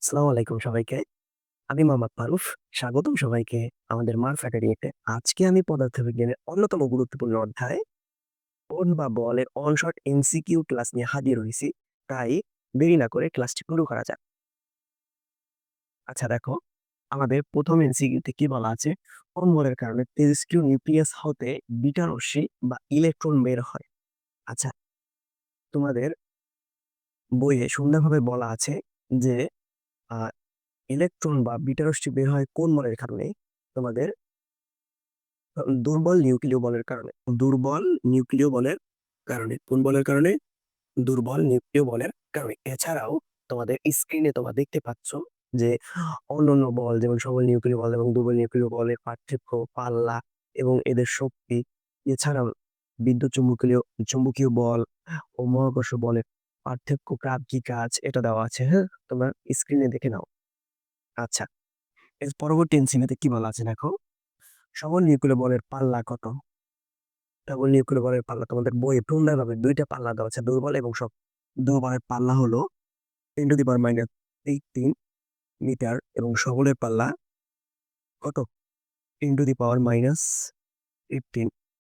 আসসালামু আলাইকুম সবাইকে। আমি মোহাম্মদ মারুফ। স্বাগতম সবাইকে আমাদের মারুফ একাডেমিতে। আজকে আমি পদার্থবিজ্ঞানের অন্যতম গুরুত্বপূর্ণ অধ্যায় কোণ বা বলের অনশর্ট এমসিকিউ ক্লাস নিয়ে হাজির হইছি। তাই দেরি না করে ক্লাসটি শুরু করা যাক। আচ্ছা দেখো, আমাদের ১ম এমসিকিউতে কি বলা আছে? কোন বলের কারণে তেজস্ক্রিয় নিউক্লিয়াস হতে বিটা রশ্মি বা ইলেকট্রন বের হয়? আচ্ছা, তোমাদের বইয়ে সুন্দরভাবে বলা আছে যে আ ইলেকট্রন বা বিটা রশ্মি বের হয় কোন বলের কারণে? তোমাদের দুর্বল নিউক্লিয় বলের কারণে। দুর্বল নিউক্লিয় বলের কারণে। কোন বলের কারণে? দুর্বল নিউক্লিয় বলের কারণে। এছাড়াও তোমাদের স্ক্রিনে তোমরা দেখতে পাচ্ছ যে অন্যান্য বল যেমন সবল নিউক্লিয় বল এবং দুর্বল নিউক্লিয় বলের পার্থক্য, পাল্লা এবং এদের শক্তি। এছাড়াও বিদ্যুৎ চুম্বকীয় বল ও মহাকর্ষ বলের পার্থক্য কি কাজ এটা দেওয়া আছে, হ্যাঁ? তোমরা স্ক্রিনে দেখে নাও। আচ্ছা, এর পরবর্তী এমসিকিউতে কি বলা আছে দেখো। সবল নিউক্লিয় বলের পাল্লা কত? কেবল নিউক্লিয় বলের পাল্লা তোমাদের বইয়ে সুন্দরভাবে ২ টা পাল্লা দেওয়া আছে, দুর্বল এবং দুর্বলের পাল্লা হলো 10⁻³ মিটার এবং সবলের পাল্লা কত? 10⁻15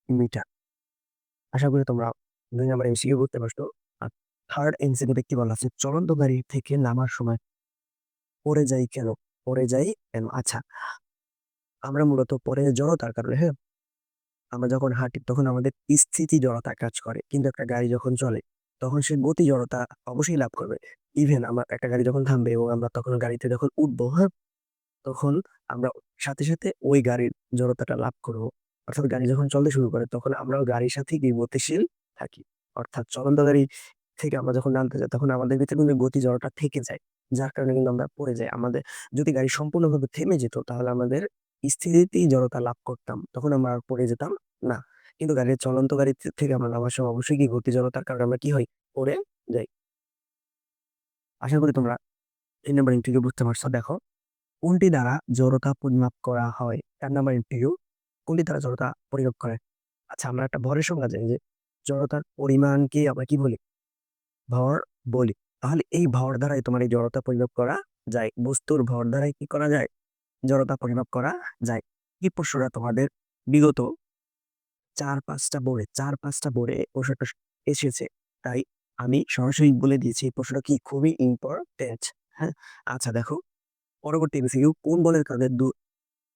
মিটার। আশা করি তোমরা ২ নাম্বার এমসিকিউ বুঝতে পারছো। আর 3rd এমসিকিউতে কি বলা আছে? চলন্ত গাড়ি থেকে নামার সময় পড়ে যাই কেন? পড়ে যাই কেন? আচ্ছা, আমরা মূলত পড়ে জড়তার কারণে, হ্যাঁ? আমরা যখন হাঁটি তখন আমাদের স্থিতি জড়তা কাজ করে। কিন্তু একটা গাড়ি যখন চলে তখন সে গতি জড়তা অবশ্যই লাভ করবে। ইভেন আমার একটা গাড়ি যখন থামবে এবং আমরা তখন গাড়িতে যখন উঠবো, হ্যাঁ? তখন আমরা সাথে ওই গাড়ির জড়তাটা লাভ করব। অর্থাৎ গাড়ি যখন চলতে শুরু করে তখন আমরাও গাড়ির সাথে গিয়ে গতিশীল থাকি। অর্থাৎ চলন্ত গাড়ি থেকে আমরা যখন নামতে যাই তখন আমাদের ভিতরে কিন্তু গতি জড়তা থেকে যায়। যার কারণে কিন্তু আমরা পড়ে যাই। যদি গাড়ি সম্পূর্ণভাবে থেমে যেত তাহলে আমাদের স্থিতিতেই জড়তা লাভ করতাম। তখন আমরা আর পড়ে যেতাম না। কিন্তু চলন্ত গাড়ি থেকে আমরা নামার সময় অবশ্যই কি গতি জড়তার কারণে আমরা কি হই? পড়ে যাই। আশা করি তোমরা ৩ নম্বর ইন্টিগ্রাল বুঝতে পারছো। দেখো, কোনটি দ্বারা জড়তা পরিমাপ করা হয়? ৪ নাম্বার এমসিকিউ, কোনটি দ্বারা জড়তা পরিমাপ করে? আচ্ছা, আমরা একটা ভরের সংজ্ঞা জানি যে জড়তার পরিমাণকে আমরা কি বলি? ভর বলি। তাহলে এই ভর দ্বারাই তোমার এই জড়তা পরিমাপ করা যায়। বস্তুর ভর দ্বারাই কি করা যায়? জড়তা পরিমাপ করা যায়। এই প্রশ্নটা তোমাদের বিগত ৪-৫ টা বোর্ডে প্রশ্নটা এসেছে। তাই আমি সরাসরি বলে দিয়েছি এই প্রশ্নটা কি খুবই ইম্পোর্টেন্ট। হ্যাঁ? আচ্ছা দেখো, পরবর্তী এমসিকিউ, কোন বলের কারণে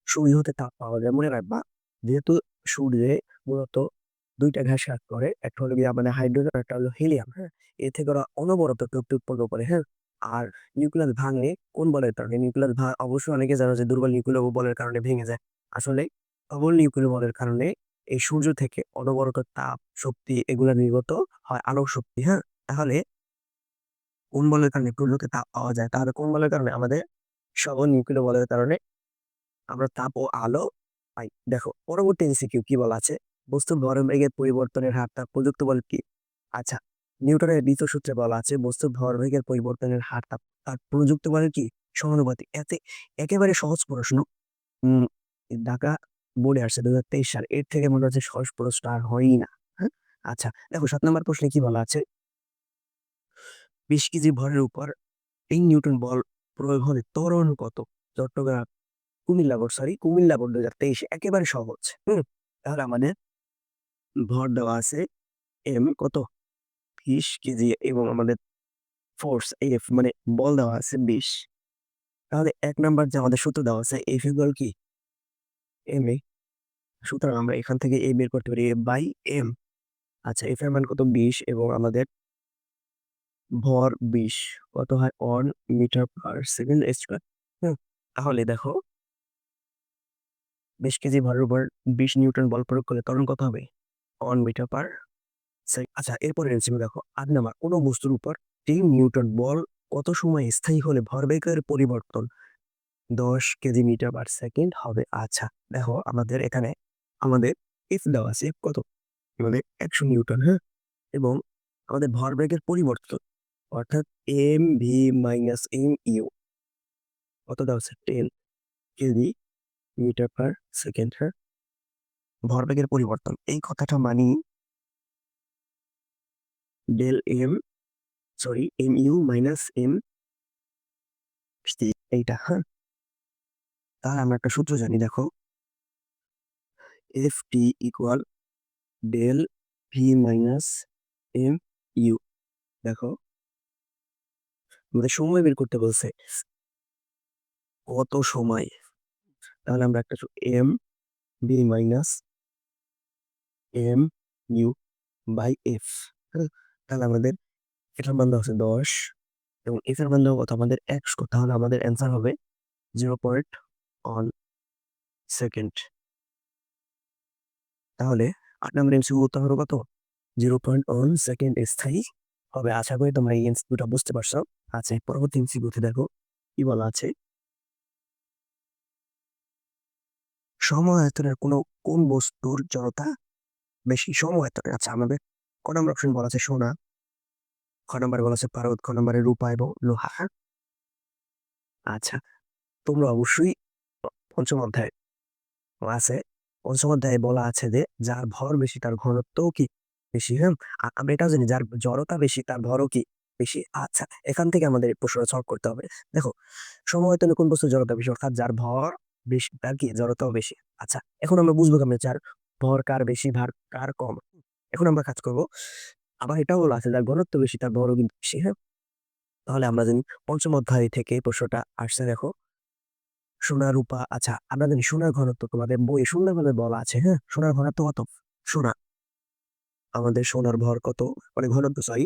সূর্য হতে তাপ পাওয়া যায়? মনে রাখবা, যেহেতু সূর্যে মূলত ২ টা গ্যাস কাজ করে। একটা হলো গিয়ে আমাদের হাইড্রোজেন, একটা হলো হিলিয়াম, হ্যাঁ? এ থেকে ওরা অনবরত শক্তি উৎপন্ন করে, হ্যাঁ? আর নিউক্লিয়াস ভাঙে কোন বলের কারণে? অবশ্যই অনেকে জানো যে দুর্বল নিউক্লিয় বলের কারণে ভেঙে যায়। আসলে প্রবল নিউক্লিয় বলের কারণে এই সূর্য থেকে অনবরত তাপ, শক্তি এগুলা নির্গত হয়, আলোক শক্তি, হ্যাঁ? তাহলে কোন বলের কারণে সূর্যকে তাপ পাওয়া যায়? তাহলে কোন বলের কারণে? আমাদের সবল নিউক্লিয় বলের কারণে আমরা তাপ ও আলো পাই। দেখো, পরবর্তী এমসিকিউ কি বলা আছে? বস্তুর ভরবেগের পরিবর্তনের হার তার প্রযুক্ত বল কি? আচ্ছা, নিউটনের দ্বিতীয় সূত্রে বলা আছে বস্তুর ভরবেগের পরিবর্তনের হার তার প্রযুক্ত বলের কি? সমানুপাতিক। একেবারে সহজ প্রশ্ন। উম ঢাকা বোর্ডে আসছে ২০২৩ সালে। এর থেকে মনে হচ্ছে সহজ প্রশ্ন আর হয়ই না। হ্যাঁ? আচ্ছা, দেখো ৭ নাম্বার প্রশ্নে কি বলা আছে? ২০ কেজি ভরের উপর ৩ নিউটন বল প্রয়োগ হলে ত্বরণ কত? চট্টগ্রাম কুমিল্লা বোর্ড ২০২৩, একেবারে সহজ। হুম? তাহলে আমাদের ভর দেওয়া আছে কত? ২০ কেজি এবং আমাদের ফোর্স মানে বল দেওয়া আছে ২০। তাহলে ১ নাম্বার যে আমাদের সূত্র দেওয়া আছে F ইকুয়াল কি? এ। সুতরাং আমরা এখান থেকে বের করতে পারি F/m। আচ্ছা, F এর মান কত? ২০ এবং আমাদের ভর ২০ কত হয়? 1 মিটার পার সেকেন্ড স্কয়ার। হুম? তাহলে দেখো, ২০ কেজি ভরের উপর ২০ নিউটন বল প্রয়োগ করলে ত্বরণ কত হবে? 1 মিটার পার আচ্ছা, এরপরের এমসিকিউ দেখো। ৮ নাম্বার, কোন বস্তুর উপর ৩ নিউটন বল কত সময় স্থায়ী হলে ভরবেগের পরিবর্তন ১০ কেজি মিটার পার সেকেন্ড হবে? আচ্ছা, দেখো আমাদের এখানে আমাদের F দেওয়া আছে। F কত? আমাদের ১০০ নিউটন, হ্যাঁ? এবং আমাদের ভরবেগের পরিবর্তন অর্থাৎ mv - mu কত দেওয়া আছে? 10 কেজি মিটার পার সেকেন্ড, হ্যাঁ? ভরবেগের পরিবর্তন। এই কথাটা মানি del m sorry mu - m এইটা, হ্যাঁ? তাহলে আমরা একটা সূত্র জানি, দেখো FT equal del V minus M U. দেখো আমাদের সময় বের করতে বলছে, কত সময়। তাহলে আমরা একটা M B minus M U by F. তাহলে আমাদের এটার মান দেওয়া আছে 10 এবং এফ এর মান দেওয়া কত আমাদের 100। তাহলে আমাদের অ্যান্সার হবে 0.1 সেকেন্ড। তাহলে 8 নম্বর এমসিকিউ উত্তর হবে কত? 0.1 সেকেন্ড স্থায়ী হবে। আশা করি তোমরা এই এমসিকিউটা বুঝতে পারছো। আচ্ছা, পরবর্তী এমসিকিউতে দেখো কি বলা আছে, সমআয়তনের কোন বস্তুর জড়তা বেশি? সমআয়তনের, আচ্ছা আমাদের ক নম্বর অপশন বলা আছে সোনা, খ নম্বরে বলা আছে পারদ, খ নম্বরে রূপা এবং লোহা। হ্যাঁ? আচ্ছা, তোমরা অবশ্যই পঞ্চম অধ্যায় আছে, পঞ্চম অধ্যায়ে বলা আছে যে যার ভর বেশি তার ঘনত্বও কি বেশি। হ্যাঁ, আমরা এটাও জানি যার জড়তা বেশি তার ভরও কি বেশি। আচ্ছা, এখান থেকে আমাদের এই প্রশ্নটা সলভ করতে হবে। দেখো সমআয়তনে কোন বস্তুর জড়তা বেশি, অর্থাৎ যার ভর বেশি তার কি জড়তাও বেশি। আচ্ছা, এখন আমরা বুঝবো কেমনে যার ভর কার বেশি ভার কার কম। এখন আমরা কাজ করব, আবার এটাও বলা আছে যার ঘনত্ব বেশি তার ভরও কিন্তু বেশি। হ্যাঁ, তাহলে আমরা জানি পঞ্চম অধ্যায় থেকে প্রশ্নটা আসছে। দেখো সোনা রূপা, আচ্ছা আমরা জানি সোনার ঘনত্ব তোমাদের বইয়ে সুন্দরভাবে বলা আছে। হ্যাঁ, সোনার ঘনত্ব কত? সোনা, আমাদের সোনার ভর কত, মানে ঘনত্ব, sorry,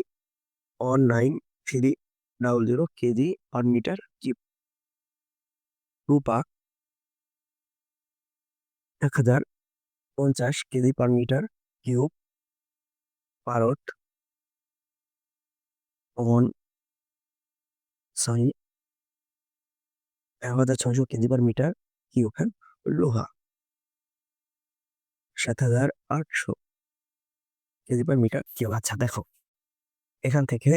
1930 KG per metre cube. রূপা 1050 কেজি পার মিটার কিউব। পারদ অন sorry 1600 KG per metre cube. হ্যাঁ, লোহা 7800 কেজি পার মিটার কিউব। আচ্ছা দেখো এখান থেকে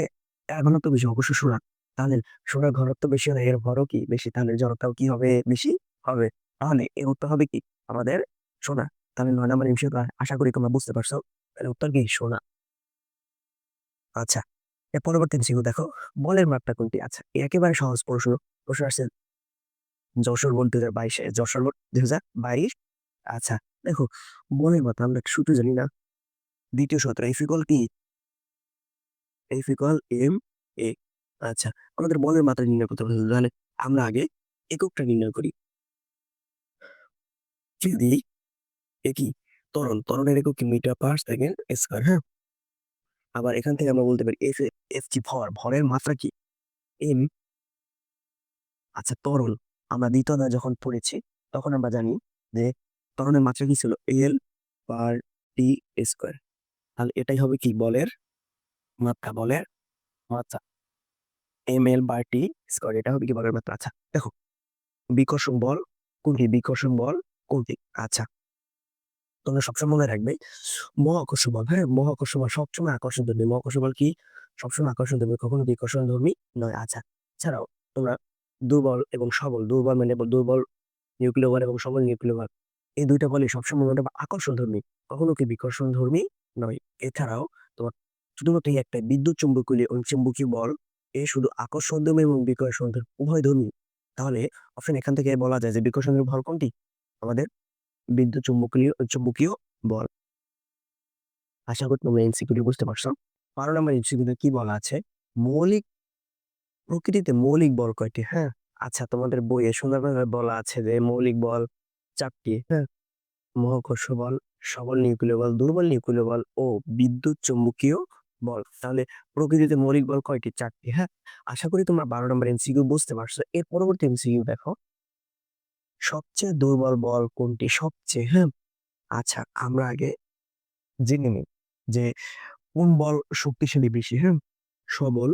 এর ঘনত্ব বেশি অবশ্য সোনা, তাহলে সোনার ঘনত্ব বেশি হলে এর ভরও কি বেশি, তাহলে জড়তাও কি হবে বেশি হবে। তাহলে এর উত্তর হবে কি আমাদের সোনা। তাহলে 9 নম্বর এমসিকিউ আশা করি তোমরা বুঝতে পারছো, তাহলে উত্তর কি সোনা। আচ্ছা, এর পরবর্তী এমসিকিউ দেখো বলের মাত্রা কোনটি। আচ্ছা একেবারে সহজ প্রশ্ন, প্রশ্ন আসছে যশোর বোর্ড 2022-এ, যশোর বোর্ড 2022। আচ্ছা দেখো বলের মাত্রা আমরা একটা সূত্র জানি না, দ্বিতীয় সূত্র এফ ইকুয়াল কি, এফ ইকুয়াল এম এ। আচ্ছা, আমাদের বলের মাত্রা নির্ণয় করতে হবে, তাহলে আমরা আগে এককটা নির্ণয় করি। যদি কি ত্বরণ, ত্বরণের একক কি মিটার পার সেকেন্ড স্কয়ার। হ্যাঁ, আবার এখান থেকে আমরা বলতে পারি এফ, এফ কি ভর, ভরের মাত্রা কি এম। আচ্ছা ত্বরণ আমরা দ্বিতীয় অধ্যায় যখন পড়েছি তখন আমরা জানি যে ত্বরণের মাত্রা কি ছিল এল পার টি স্কয়ার। তাহলে এটাই হবে কি বলের মাত্রা, বলের মাত্রা M L by T square, এটা হবে কি বলের মাত্রা। আচ্ছা দেখো বিকর্ষণ বল কোনটি, বিকর্ষণ বল কোনটি। আচ্ছা তোমরা সবসময় মনে রাখবে মহাকর্ষ বল। হ্যাঁ, মহাকর্ষ বল সবসময় আকর্ষণ ধর্মী, মহাকর্ষ বল কি সবসময় আকর্ষণ ধর্মী, কখনো বিকর্ষণ ধর্মী নয়। আচ্ছা ছাড়াও তোমরা দুর্বল এবং সবল, দুর্বল মানে দুর্বল নিউক্লিয় বল এবং সবল নিউক্লিয় বল, এই দুইটা বলই সবসময় মনে রাখবে আকর্ষণ ধর্মী, কখনো কি বিকর্ষণ ধর্মী নয়। এছাড়াও তোমার শুধুমাত্র এই একটা বিদ্যুৎ চুম্বকীয় চুম্বকীয় বল এ শুধু আকর্ষণ ধর্মী এবং বিকর্ষণ উভয় ধর্মী। তাহলে অপশন এখান থেকে বলা যায় যে বিকর্ষণের বল কোনটি আমাদের বিদ্যুৎ চুম্বকীয় চুম্বকীয় বল। আশা করি তোমরা এমসিকিউটি বুঝতে পারছো। 12 নম্বর এমসিকিউতে কি বলা আছে, মৌলিক প্রকৃতিতে মৌলিক বল কয়টি। হ্যাঁ, আচ্ছা তোমাদের বইয়ে সুন্দরভাবে বলা আছে যে মৌলিক বল 4টি। হ্যাঁ, মহাকর্ষ বল, সবল নিউক্লিয় বল, দুর্বল নিউক্লিয় বল ও বিদ্যুৎ চুম্বকীয় বল। তাহলে প্রকৃতিতে মৌলিক বল কয়টি? 4টি। হ্যাঁ, আশা করি তোমরা 12 নম্বর এমসিকিউ বুঝতে পারছো। এর পরবর্তী এমসিকিউ দেখো সবচেয়ে দুর্বল বল কোনটি, সবচেয়ে। হ্যাঁ, আচ্ছা আমরা আগে জেনে নিই যে কোন বল শক্তিশালী বেশি। হ্যাঁ, সবল,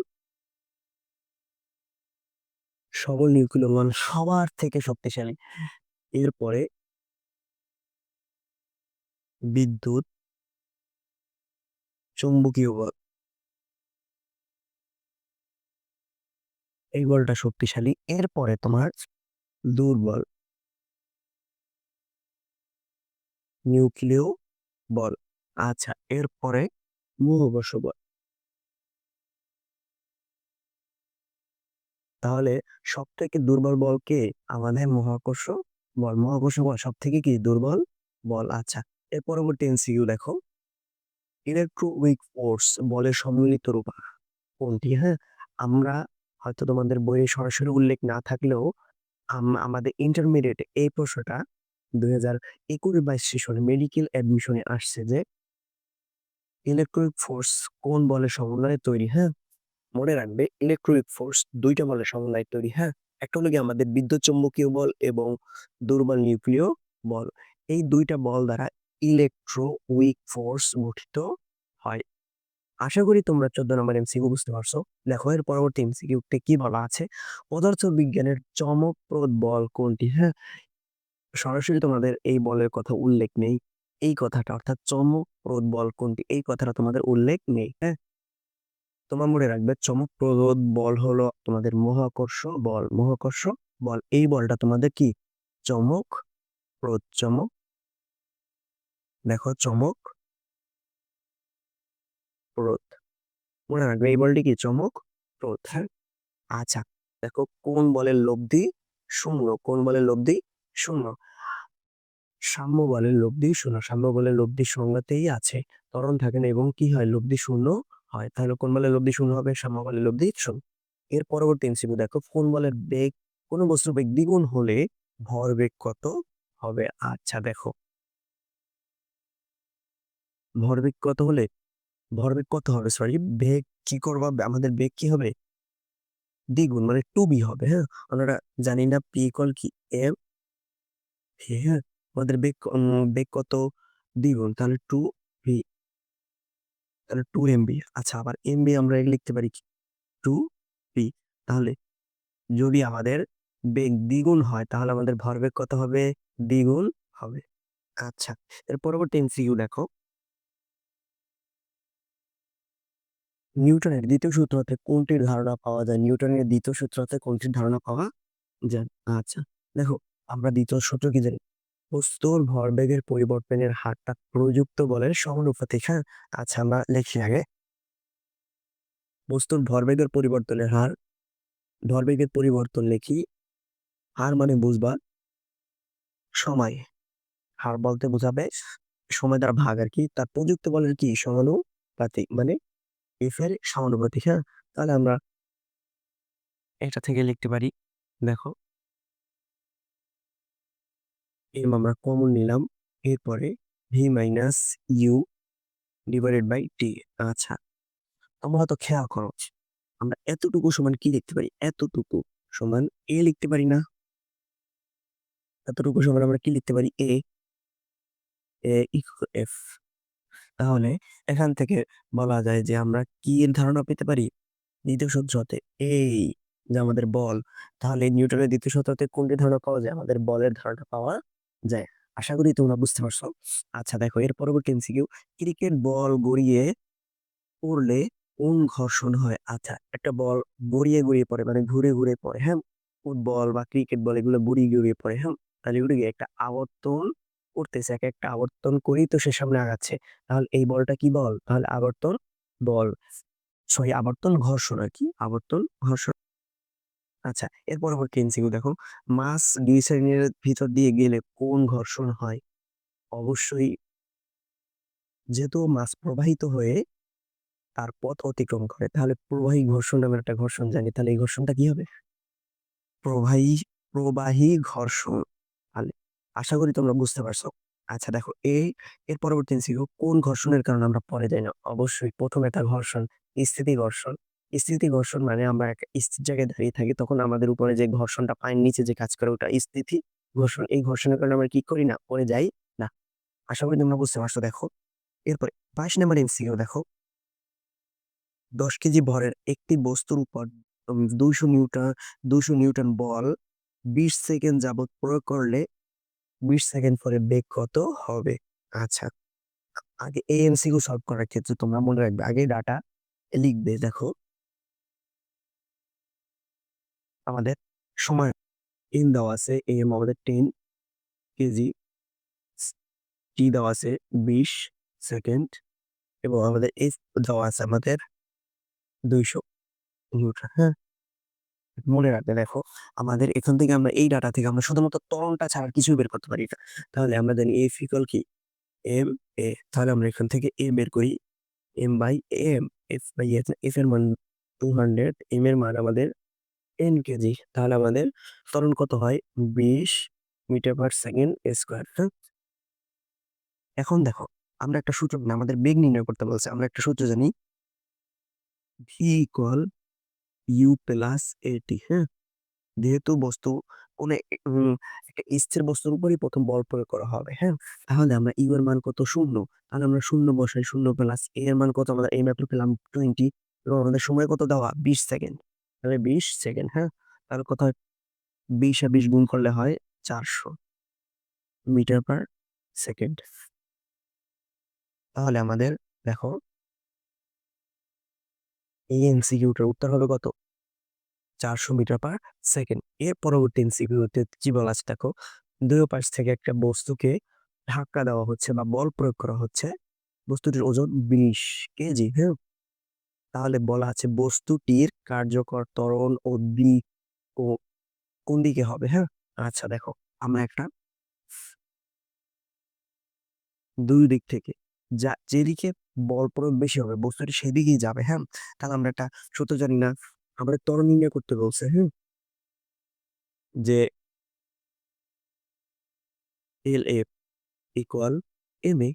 সবল নিউক্লিয় বল সবার থেকে শক্তিশালী। এরপরে বিদ্যুৎ চুম্বকীয় বল, এই বলটা শক্তিশালী। এরপরে তোমার দুর্বল নিউক্লিয় বল। আচ্ছা এরপরে মহাকর্ষ বল। তাহলে সবথেকে দুর্বল বল কে? আমাদের মহাকর্ষ বল। মহাকর্ষ বল সবথেকে কি দুর্বল বল। আচ্ছা, এর পরবর্তী এমসিকিউ দেখো, ইলেকট্রোউইক ফোর্স বলের সম্মিলিত রূপ কোনটি? হ্যাঁ, আমরা হয়তো তোমাদের বইয়ে সরাসরি উল্লেখ না থাকলেও আমাদের ইন্টারমিডিয়েট এই প্রশ্নটা 2021-22 সেশনে মেডিকেল অ্যাডমিশনে আসছে যে ইলেকট্রোইক ফোর্স কোন বলের সমন্বয়ে তৈরি? হ্যাঁ, মনে রাখবে ইলেকট্রোইক ফোর্স ২ টা বলের সমন্বয়ে তৈরি। হ্যাঁ, একটা হলো গিয়ে আমাদের বিদ্যুৎ চৌম্বকীয় বল এবং দুর্বল নিউক্লিয় বল। এই ২ টা বল দ্বারা ইলেকট্রোউইক ফোর্স গঠিত হয়। আশা করি তোমরা ১৪ নম্বর এমসিকিউ বুঝতে পারছো। দেখো এর পরবর্তী এমসিকিউতে কি বলা আছে? পদার্থবিজ্ঞানের চমকপ্রদ বল কোনটি? হ্যাঁ, সরাসরি তোমাদের এই বলের কথা উল্লেখ নেই। এই কথাটা অর্থাৎ চমকপ্রদ বল কোনটি? এই কথাটা তোমাদের উল্লেখ নেই। হ্যাঁ? তোমরা মনে রাখবে চমকপ্রদ বল হলো তোমাদের মহাকর্ষ বল। মহাকর্ষ বল। এই বলটা তোমাদের কি? চমকপ্রদ। দেখো চমকপ্রদ। মনে রাখবে এই বলটি কি? চমকপ্রদ। হ্যাঁ? আচ্ছা, দেখো কোন বলের লব্ধি 0? কোন বলের লব্ধি 0? সাম্য বলের লব্ধি 0। সাম্য বলের লব্ধি সংজ্ঞাতেই আছে। ত্বরণ থাকে না এবং কি হয়? লব্ধি 0 হয়। তাহলে কোন বলের লব্ধি 0 হবে? সাম্য বলের লব্ধি 0। এর পরবর্তী এমসিকিউ দেখো, কোন বলের বেগ কোন বস্তুর বেগ দ্বিগুণ হলে ভরবেগ কত হবে? আচ্ছা দেখো, ভরবেগ কত হবে? সরি, বেগ কি করবা? আমাদের বেগ কি হবে? দ্বিগুণ মানে 2b হবে। হ্যাঁ, আমরা জানি না p ইকুয়াল কি m। হ্যাঁ, আমাদের বেগ কত? দ্বিগুণ, তাহলে 2v, তাহলে 2mb। আচ্ছা, আবার mb আমরা লিখতে পারি কি? 2p। তাহলে যদি আমাদের বেগ দ্বিগুণ হয় তাহলে আমাদের ভরবেগ কত হবে? দ্বিগুণ হবে। আচ্ছা, এর পরবর্তী এমসিকিউ দেখো, নিউটনের দ্বিতীয় সূত্র হতে কোনটির ধারণা পাওয়া যায়? নিউটনের দ্বিতীয় সূত্র হতে কোনটির ধারণা পাওয়া যায়? আচ্ছা, দেখো আমরা দ্বিতীয় সূত্র কি জানি? বস্তুর ভরবেগের পরিবর্তনের হারটা প্রযুক্ত বলের সমানুপাতিক। হ্যাঁ, আচ্ছা আমরা লিখি আগে, বস্তুর ভরবেগের পরিবর্তনের হার, ভরবেগের পরিবর্তন লিখি। হার মানে বুঝবা সময়, হার বলতে বোঝাবে সময় দ্বারা ভাগ আর কি। তার প্রযুক্ত বলের কি? সমানুপাতিক মানে এফ এর সমানুপাতিক। হ্যাঁ, তাহলে আমরা এটা থেকে লিখতে পারি, দেখো এম আমরা কমন নিলাম, এরপরে V minus U divided by T. আচ্ছা, তোমরা তো খেয়াল করো, আমরা এতটুকু সমান কি লিখতে পারি? এতটুকু সমান এ লিখতে পারি না? এতটুকু সমান আমরা কি লিখতে পারি? এ। এ ইকুয়াল এফ। তাহলে এখান থেকে বলা যায় যে আমরা কি এর ধারণা পেতে পারি? দ্বিতীয় সূত্র হতে এই যে আমাদের বল, তাহলে নিউটনের দ্বিতীয় সূত্র হতে কোনটি ধারণা পাওয়া যায়? আমাদের বলের ধারণা পাওয়া যায়। আশা করি তোমরা বুঝতে পারছো। আচ্ছা দেখো এর পরবর্তী এমসিকিউ, ক্রিকেট বল গড়িয়ে পড়লে কোন ঘর্ষণ হয়? আচ্ছা, একটা বল গড়িয়ে গড়িয়ে পড়ে মানে ঘুরে ঘুরে পড়ে। হ্যাঁ, ফুটবল বা ক্রিকেট বল এগুলো গড়িয়ে গড়িয়ে পড়ে। হ্যাঁ, তাহলে এগুলো কি একটা আবর্তন করতেছে, এক একটা আবর্তন করেই তো সে সামনে আগাচ্ছে। তাহলে এই বলটা কি বল? তাহলে আবর্তন বল। সরি, আবর্তন ঘর্ষণ আর কি, আবর্তন ঘর্ষণ। আচ্ছা, এর পরবর্তী এমসিকিউ দেখো, মাছ গ্লিসারিনের ভিতর দিয়ে গেলে কোন ঘর্ষণ হয়? অবশ্যই, যেহেতু মাছ প্রবাহিত হয়ে তার পথ অতিক্রম করে, তাহলে প্রবাহী ঘর্ষণ নামের একটা ঘর্ষণ জানি। তাহলে এই ঘর্ষণটা কি হবে? প্রবাহী প্রবাহী ঘর্ষণ। তাহলে আশা করি তোমরা বুঝতে পারছো। আচ্ছা দেখো, এর পরবর্তী এমসিকিউ, কোন ঘর্ষণের কারণে আমরা পরে যাই না? অবশ্যই প্রথম একটা ঘর্ষণ, স্থিতি ঘর্ষণ। স্থিতি ঘর্ষণ মানে আমরা একটা স্থির জায়গায় দাঁড়িয়ে থাকি, তখন আমাদের উপরে যে ঘর্ষণটা পায়ের নিচে যে কাজ করে ওটা স্থিতি ঘর্ষণ। এই ঘর্ষণের কারণে আমরা কি করি না? পরে যাই না। আশা করি তোমরা বুঝতে পারছো। দেখো এরপরে 22 নাম্বার এমসিকিউ দেখো, 10 কেজি ভরের একটি বস্তুর উপর 200 নিউটন বল 20 সেকেন্ড যাবত প্রয়োগ করলে 20 সেকেন্ড পরে বেগ কত হবে? আচ্ছা, আগে এই এমসিকিউ সলভ করার ক্ষেত্রে তোমরা মনে রাখবে আগে ডাটা লিখবে। দেখো আমাদের সময় এন দেওয়া আছে, এম আমাদের 10 কেজি, টি দেওয়া আছে 20 সেকেন্ড এবং আমাদের এস দেওয়া আছে আমাদের 200 নিউটন। হ্যাঁ, মনে রাখবে দেখো, আমাদের এখান থেকে আমরা এই ডাটা থেকে আমরা শুধুমাত্র ত্বরণটা ছাড়া আর কিছুই বের করতে পারি না। তাহলে আমরা জানি এফ ইকুয়াল কি এম এ, তাহলে আমরা এখান থেকে এ বের করি M by M, F by F এর মান 200, এম এর মান আমাদের 10 কেজি। তাহলে আমাদের ত্বরণ কত হয় 20 মিটার পার সেকেন্ড স্কোয়ার। হ্যাঁ, এখন দেখো আমরা একটা সূত্র মানে আমাদের বেগ নির্ণয় করতে বলছে, আমরা একটা সূত্র জানি ভি ইকুয়াল ইউ প্লাস এটি। হ্যাঁ, যেহেতু বস্তু কোন একটা স্থির বস্তুর উপরই প্রথম বল প্রয়োগ করা হবে। হ্যাঁ, তাহলে আমরা ইউ এর মান কত 0, তাহলে আমরা 0 বসাই, 0 প্লাস এ এর মান কত আমরা এই মাত্র পেলাম 20, এবং আমাদের সময় কত দেওয়া 20 সেকেন্ড, তাহলে 20 সেকেন্ড। হ্যাঁ, তাহলে কত হয় 20 আর 20 গুণ করলে হয় 400 মিটার পার সেকেন্ড। তাহলে আমাদের দেখো এই এমসিকিউটার উত্তর হবে কত 400 মিটার পার সেকেন্ড। এর পরবর্তী এমসিকিউতে কি বলা আছে দেখো, দুই পাশ থেকে একটা বস্তুকে ধাক্কা দেওয়া হচ্ছে বা বল প্রয়োগ করা হচ্ছে, বস্তুটির ওজন 20 কেজি। হ্যাঁ, তাহলে বলা আছে বস্তুটির কার্যকর ত্বরণ ও দিক ও কোন দিকে হবে। হ্যাঁ, আচ্ছা দেখো আমরা একটা দুই দিক থেকে যা যেদিকে বল প্রয়োগ বেশি হবে বস্তুটি সেদিকেই যাবে। হ্যাঁ, তাহলে আমরা একটা সূত্র জানি না, আমাদের ত্বরণ নির্ণয় করতে বলছে। হ্যাঁ, যে L F equal M A.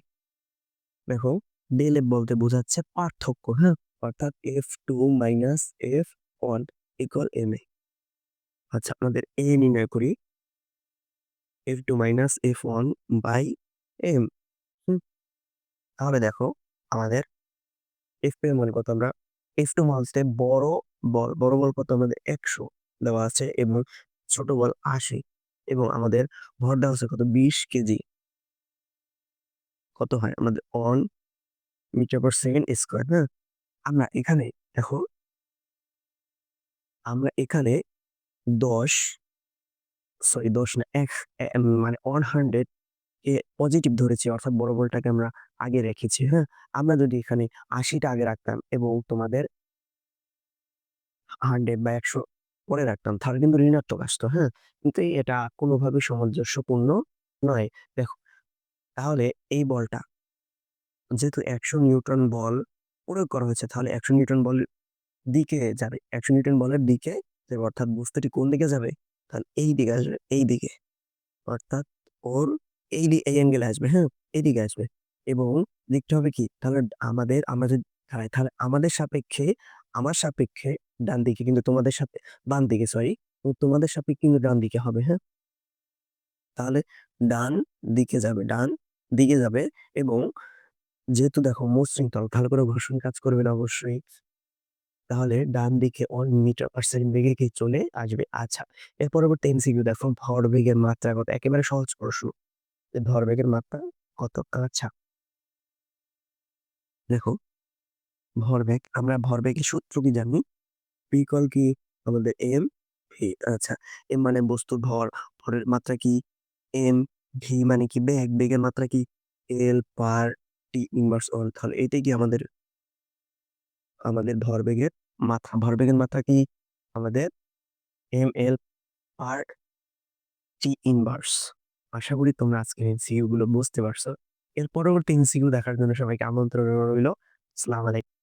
দেখো ডেল এফ বলতে বোঝাচ্ছে পার্থক্য। হ্যাঁ, অর্থাৎ F2 minus F1 equal M A. আচ্ছা আমাদের এ নির্ণয় করি F2 minus F1 by M. তাহলে দেখো আমাদের এফ এর মানে কত, আমরা F2 মানতে বড় বল কত আমাদের 100 দেওয়া আছে এবং ছোট বল 80, এবং আমাদের ভর দেওয়া আছে কত 20 কেজি। কত হয় আমাদের 1 মিটার পার সেকেন্ড স্কোয়ার। হ্যাঁ, আমরা এখানে দেখো আমরা এখানে 10 10 না মানে 100 কে পজিটিভ ধরেছি, অর্থাৎ বড় বলটাকে আমরা আগে রেখেছি। হ্যাঁ, আমরা যদি এখানে 80টা আগে রাখতাম এবং তোমাদের 100 বা 100 পরে রাখতাম তাহলে কিন্তু ঋণাত্মক আসতো। হ্যাঁ, কিন্তু এটা কোনোভাবেই সামঞ্জস্যপূর্ণ নয়। দেখো তাহলে এই বলটা যেহেতু 100 নিউটন বল প্রয়োগ করা হয়েছে, তাহলে 100 নিউটন বলের দিকে যাবে, 100 নিউটন বলের দিকে যাবে, অর্থাৎ বস্তুটি কোন দিকে যাবে, তাহলে এই দিকে আসবে, এই দিকে, অর্থাৎ ওর এই অ্যাঙ্গেলে আসবে। হ্যাঁ, এইদিকে আসবে এবং দিকটা হবে কি, তাহলে আমরা যদি দাঁড়াই তাহলে আমাদের সাপেক্ষে, আমার সাপেক্ষে ডান দিকে, কিন্তু তোমাদের সাথে বাম দিকে, সরি, তোমাদের সাপেক্ষে কিন্তু ডান দিকে হবে। হ্যাঁ, তাহলে ডান দিকে যাবে, ডান দিকে যাবে, এবং যেহেতু দেখো মসৃণ তল ভালো করে ঘর্ষণ কাজ করবে না অবশ্যই, তাহলে ডান দিকে 1 মিটার পার সেকেন্ড বেগে কি চলে আসবে। আচ্ছা, এর পরবর্তী এমসিকিউ দেখো ভরবেগের মাত্রা কত, একেবারে সহজ প্রশ্ন, যে ভরবেগের মাত্রা কত। আচ্ছা দেখো আমরা ভরবেগের সূত্র কি জানি, পি ইকুয়াল কি আমাদের এম ভি। আচ্ছা, এম মানে বস্তুর ভর, ভরের মাত্রা কি এম, ভি মানে কি বেগ, বেগের মাত্রা কি এল পার টি ইনভার্স ওয়ান। তাহলে এটাই কি আমাদের আমাদের ভরবেগের মাত্রা কি আমাদের এম এল পার টি ইনভার্স। আশা করি তোমরা আজকের এমসিকিউ গুলো বুঝতে পারছো। এর পরবর্তী এমসিকিউ দেখার জন্য সবাইকে আমন্ত্রণ রইল। আসসালামু আলাইকুম।